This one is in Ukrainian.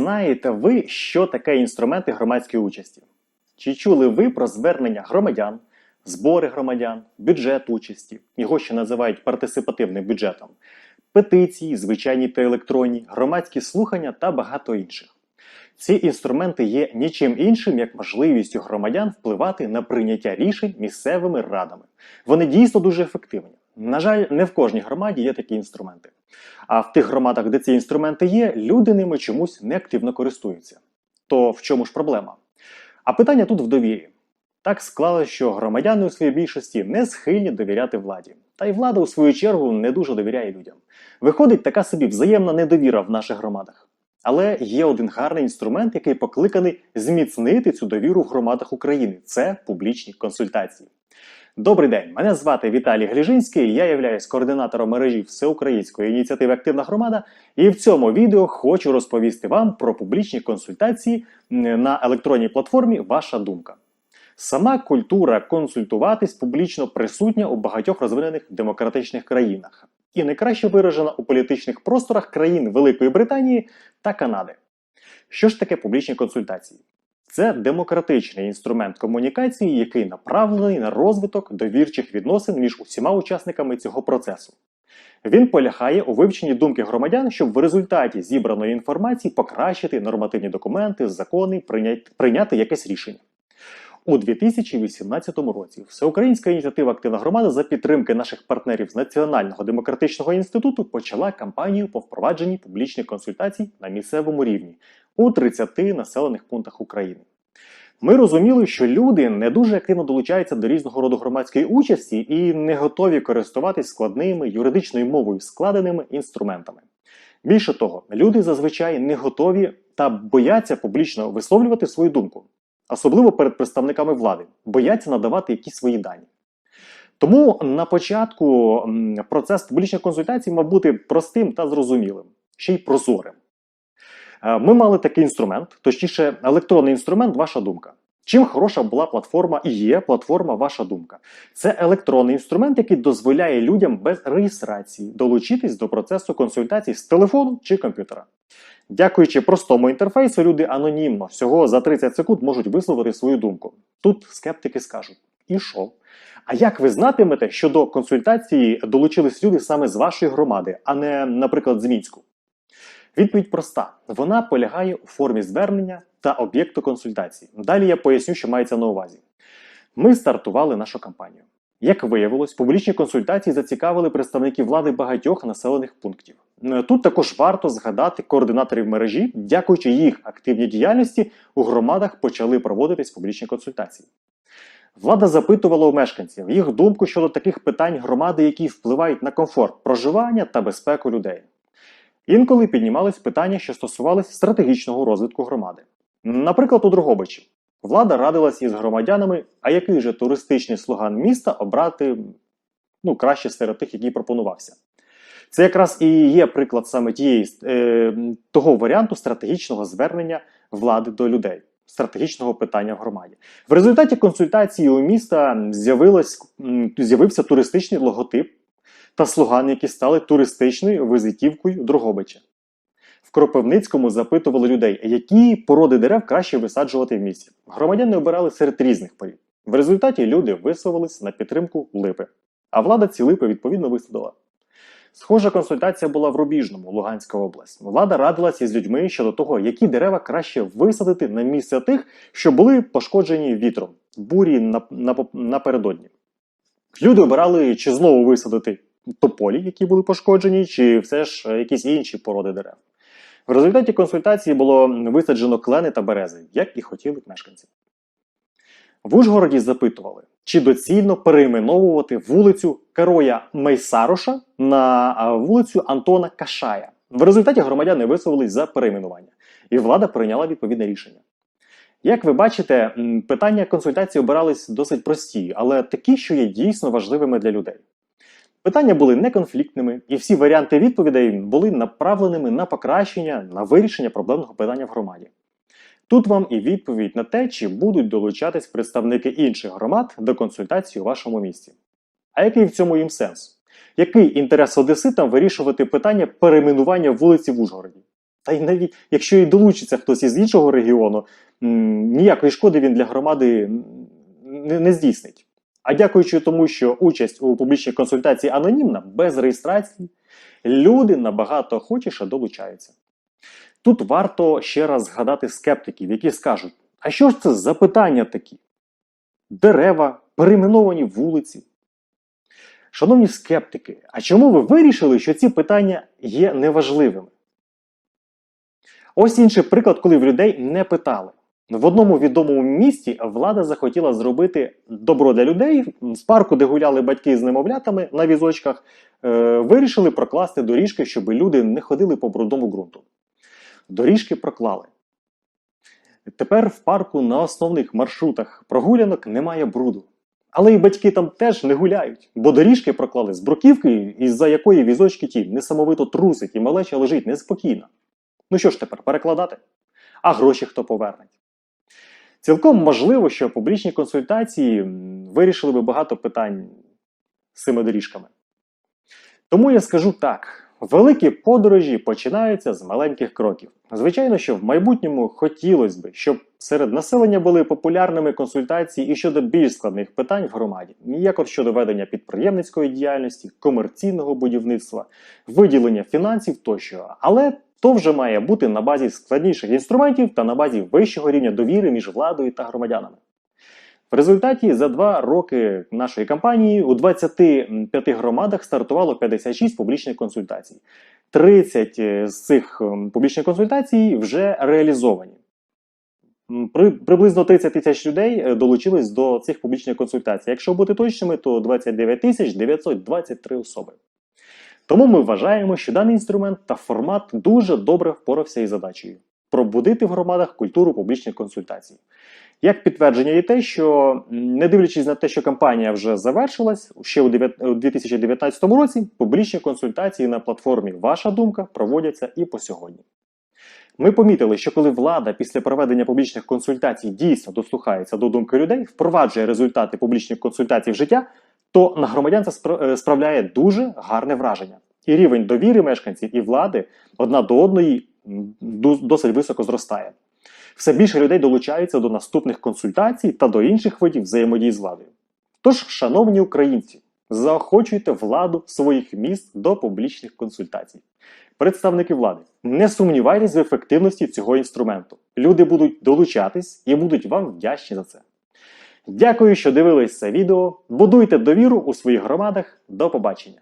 знаєте ви, що таке інструменти громадської участі? Чи чули ви про звернення громадян, збори громадян, бюджет участі, його ще називають партисипативним бюджетом, петиції, звичайні та електронні, громадські слухання та багато інших? Ці інструменти є нічим іншим, як можливістю громадян впливати на прийняття рішень місцевими радами. Вони дійсно дуже ефективні. На жаль, не в кожній громаді є такі інструменти. А в тих громадах, де ці інструменти є, люди ними чомусь неактивно користуються. То в чому ж проблема? А питання тут в довірі. Так склалося, що громадяни у своїй більшості не схильні довіряти владі. Та й влада, у свою чергу, не дуже довіряє людям. Виходить така собі взаємна недовіра в наших громадах. Але є один гарний інструмент, який покликаний зміцнити цю довіру в громадах України. Це публічні консультації. Добрий день, мене звати Віталій Гліжинський, я являюсь координатором мережі Всеукраїнської ініціативи «Активна громада», і в цьому відео хочу розповісти вам про публічні консультації на електронній платформі «Ваша думка». Сама культура консультуватись публічно присутня у багатьох розвинених демократичних країнах. І найкраще виражена у політичних просторах країн Великої Британії та Канади. Що ж таке публічні консультації? Це демократичний інструмент комунікації, який направлений на розвиток довірчих відносин між усіма учасниками цього процесу. Він полягає у вивченні думки громадян, щоб в результаті зібраної інформації покращити нормативні документи, закони, прийняти якесь рішення. У 2018 році Всеукраїнська ініціатива «Активна громада» за підтримки наших партнерів з Національного демократичного інституту почала кампанію по впровадженні публічних консультацій на місцевому рівні у 30 населених пунктах України. Ми розуміли, що люди не дуже активно долучаються до різного роду громадської участі і не готові користуватись складними юридичною мовою складеними інструментами. Більше того, люди зазвичай не готові та бояться публічно висловлювати свою думку. Особливо перед представниками влади, бояться надавати якісь свої дані. Тому на початку процес публічних консультацій мав бути простим та зрозумілим, ще й прозорим. Ми мали такий інструмент, точніше електронний інструмент «Ваша думка». Чим хороша була платформа і є платформа «Ваша думка»? Це електронний інструмент, який дозволяє людям без реєстрації долучитись до процесу консультацій з телефону чи комп'ютера. Дякуючи простому інтерфейсу, люди анонімно, всього за 30 секунд можуть висловити свою думку. Тут скептики скажуть: і що? А як ви знатимете, що до консультації долучились люди саме з вашої громади, а не, наприклад, з Мінську? Відповідь проста. Вона полягає у формі звернення та об'єкту консультації. Далі я поясню, що мається на увазі. Ми стартували нашу кампанію. Як виявилось, публічні консультації зацікавили представників влади багатьох населених пунктів. Тут також варто згадати координаторів мережі. Дякуючи їх активній діяльності, у громадах почали проводитись публічні консультації. Влада запитувала у мешканців їх думку щодо таких питань громади, які впливають на комфорт проживання та безпеку людей. Інколи піднімались питання, що стосувалися стратегічного розвитку громади. Наприклад, у Дрогобичі. Влада радилась із громадянами, а який же туристичний слоган міста обрати краще серед тих, який пропонувався. Це якраз і є приклад саме того варіанту стратегічного звернення влади до людей, стратегічного питання в громаді. В результаті консультації у міста з'явився туристичний логотип та слоган, які стали туристичною візитівкою Дрогобича. В Кропивницькому запитували людей, які породи дерев краще висаджувати в місті. Громадяни обирали серед різних порід. В результаті люди висловились на підтримку липи, а влада ці липи відповідно висадила. Схожа консультація була в Рубіжному, Луганська область. Влада радилася із людьми щодо того, які дерева краще висадити на місце тих, що були пошкоджені вітром, бурі напередодні. Люди обирали, чи знову висадити тополі, які були пошкоджені, чи все ж якісь інші породи дерев. В результаті консультації було висаджено клени та берези, як і хотіли мешканці. В Ужгороді запитували, чи доцільно перейменовувати вулицю Героя Мейсароша на вулицю Антона Кашая. В результаті громадяни висловились за перейменування, і влада прийняла відповідне рішення. Як ви бачите, питання консультації обирались досить прості, але такі, що є дійсно важливими для людей. Питання були неконфліктними, і всі варіанти відповідей були направленими на покращення, на вирішення проблемного питання в громаді. Тут вам і відповідь на те, чи будуть долучатись представники інших громад до консультації у вашому місті. А який в цьому їм сенс? Який інтерес одеситам вирішувати питання перейменування вулиці в Ужгороді? Та й навіть якщо і долучиться хтось із іншого регіону, ніякої шкоди він для громади не здійснить. А дякуючи тому, що участь у публічній консультації анонімна, без реєстрації, люди набагато охочіше долучаються. Тут варто ще раз згадати скептиків, які скажуть, а що ж це за питання такі? Дерева, перейменовані вулиці. Шановні скептики, а чому ви вирішили, що ці питання є неважливими? Ось інший приклад, коли в людей не питали. В одному відомому місті влада захотіла зробити добро для людей. З парку, де гуляли батьки з немовлятами на візочках, вирішили прокласти доріжки, щоб люди не ходили по брудному ґрунту. Доріжки проклали. Тепер в парку на основних маршрутах прогулянок немає бруду. Але і батьки там теж не гуляють, бо доріжки проклали з бруківки, із-за якої візочки ті несамовито трусить і малеча лежить неспокійно. Ну що ж тепер, перекладати? А гроші хто поверне? Цілком можливо, що публічні консультації вирішили би багато питань з цими доріжками. Тому я скажу так. Великі подорожі починаються з маленьких кроків. Звичайно, що в майбутньому хотілося б, щоб серед населення були популярними консультації і щодо більш складних питань в громаді. Як от щодо ведення підприємницької діяльності, комерційного будівництва, виділення фінансів тощо. Але то вже має бути на базі складніших інструментів та на базі вищого рівня довіри між владою та громадянами. В результаті за 2 роки нашої кампанії у 25 громадах стартувало 56 публічних консультацій. 30 з цих публічних консультацій вже реалізовані. Приблизно 30 тисяч людей долучились до цих публічних консультацій. Якщо бути точними, то 29 923 особи. Тому ми вважаємо, що даний інструмент та формат дуже добре впорався із задачею – пробудити в громадах культуру публічних консультацій. Як підтвердження є те, що, не дивлячись на те, що кампанія вже завершилась, ще у 2019 році публічні консультації на платформі «Ваша думка» проводяться і по сьогодні. Ми помітили, що коли влада після проведення публічних консультацій дійсно дослухається до думки людей, впроваджує результати публічних консультацій в життя, то на громадян це справляє дуже гарне враження. І рівень довіри мешканців і влади одна до одної досить високо зростає. Все більше людей долучаються до наступних консультацій та до інших видів взаємодії з владою. Тож, шановні українці, заохочуйте владу своїх міст до публічних консультацій. Представники влади, не сумнівайтесь в ефективності цього інструменту. Люди будуть долучатись і будуть вам вдячні за це. Дякую, що дивились це відео. Будуйте довіру у своїх громадах. До побачення!